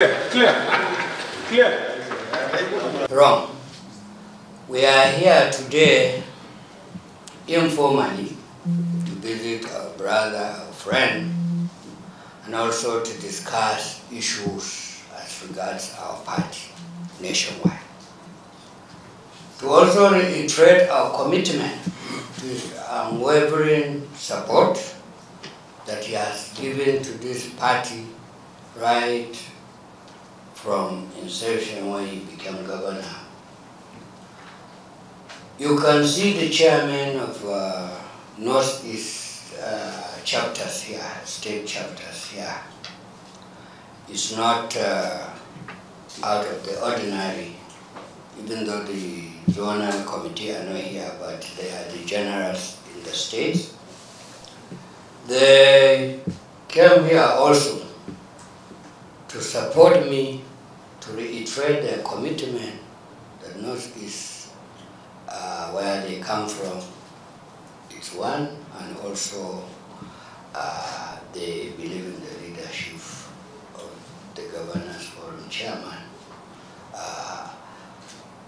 Clear. Wrong. We are here today informally to visit our brother, our friend, and also to discuss issues as regards our party nationwide. To also reiterate our commitment to his unwavering support that he has given to this party right from inception when he became governor. You can see the chairman of Northeast chapters here, state chapters here. It's not out of the ordinary, even though the zonal committee are not here, but they are the generals in the state. They came here also to support me, to reiterate their commitment that Northeast, where they come from, is one, and also they believe in the leadership of the Governors Forum Chairman.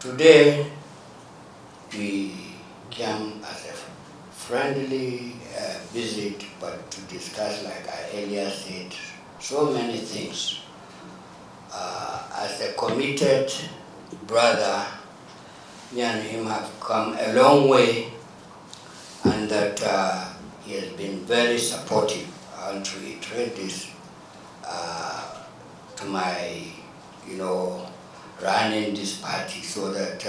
Today, we came as a friendly visit, but to discuss, like I earlier said, so many things. As a committed brother, me and him have come a long way, and that he has been very supportive. I want to reiterate this to my, running this party so that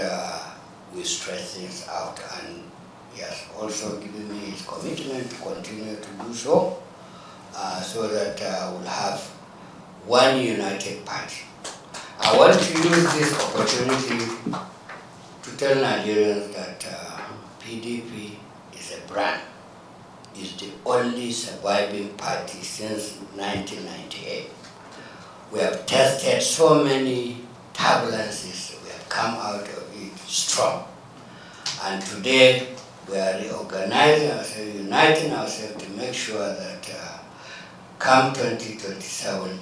we stress things out, and he has also given me his commitment to continue to do so, so that we'll have one united party. I want to use this opportunity to tell Nigerians that PDP is a brand. It's the only surviving party since 1998. We have tested so many turbulences. We have come out of it strong. And today we are reorganizing ourselves, uniting ourselves to make sure that come 2027,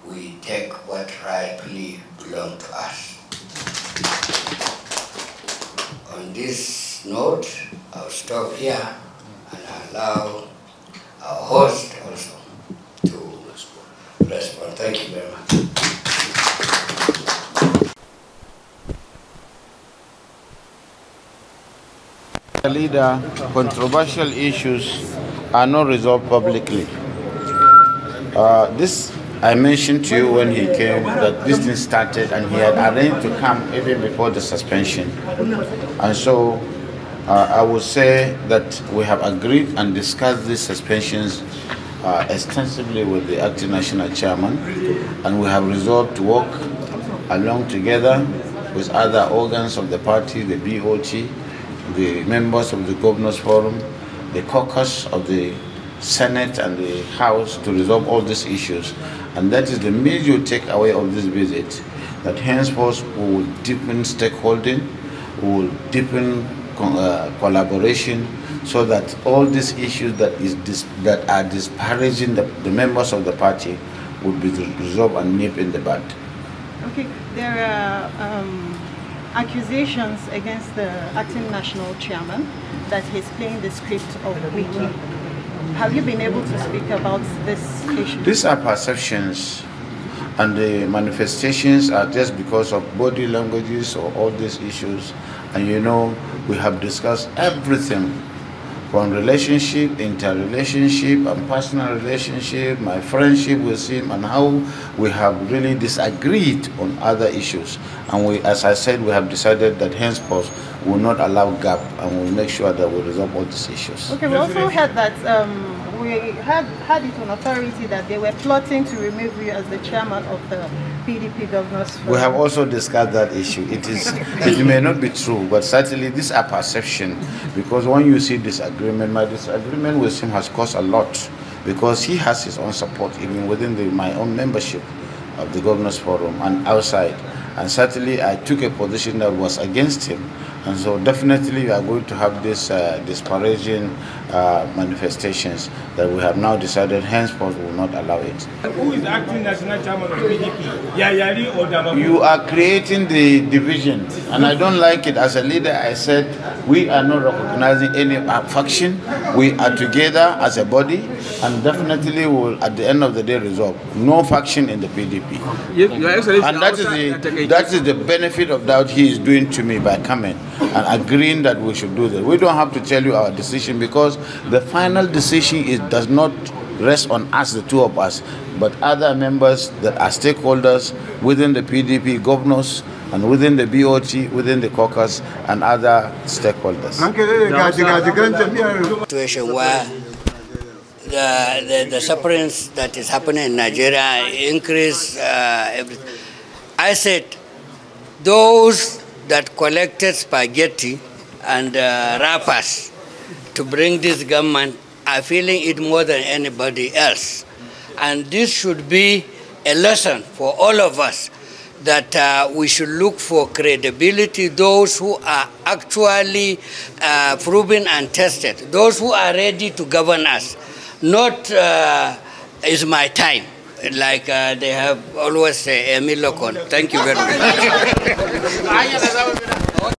we take what rightfully belongs to us. On this note, I'll stop here and allow our host also to respond. Thank you very much. Leader, controversial issues are not resolved publicly. This I mentioned to you when he came that this thing started, and he had arranged to come even before the suspension. And so I would say that we have agreed and discussed these suspensions extensively with the acting national chairman, and we have resolved to work along together with other organs of the party, the Bauchi, the members of the Governors Forum, the caucus of the Senate and the House, to resolve all these issues. And that is the major takeaway of this visit, that henceforth we will deepen stakeholding, we will deepen collaboration, so that all these issues that are disparaging the members of the party will be resolved and nipped in the bud. Okay, there are accusations against the acting national chairman that he's playing the script of Wike. Have you been able to speak about this issue? These are perceptions, and the manifestations are just because of body languages or all these issues. And we have discussed everything from relationship, interrelationship, and personal relationship, my friendship with him, and how we have really disagreed on other issues. And we, as I said, we have decided that henceforth we will not allow gap, and we will make sure that we resolve all these issues. Okay, we also heard that we had it on authority that they were plotting to remove you as the chairman of the PDP Governors Forum. We have also discussed that issue. It may not be true, but certainly these are perception, because when you see disagreement, my disagreement with him has caused a lot, because he has his own support even within my own membership of the Governors Forum and outside. And certainly I took a position that was against him, And so definitely we are going to have this disparaging manifestations that we have now decided henceforth we will not allow it. Who is the acting national chairman of PDP? Yayari or Damagun? You are creating the division, and I don't like it. As a leader, I said we are not recognizing any faction. We are together as a body, and definitely will at the end of the day resolve no faction in the PDP. And that is the benefit of that he is doing to me by coming and agreeing that we should do that. We don't have to tell you our decision, because the final decision does not rest on us, the two of us, but other members that are stakeholders within the PDP, governors, and within the BOT, within the caucus, and other stakeholders. Situation where the sufferings that is happening in Nigeria increase everything. I said those that collected spaghetti and wrappers to bring this government are feeling it more than anybody else. And this should be a lesson for all of us, that we should look for credibility, those who are actually proven and tested, those who are ready to govern us, not is my time, like they have always said, Emil Lokon. Thank you very much.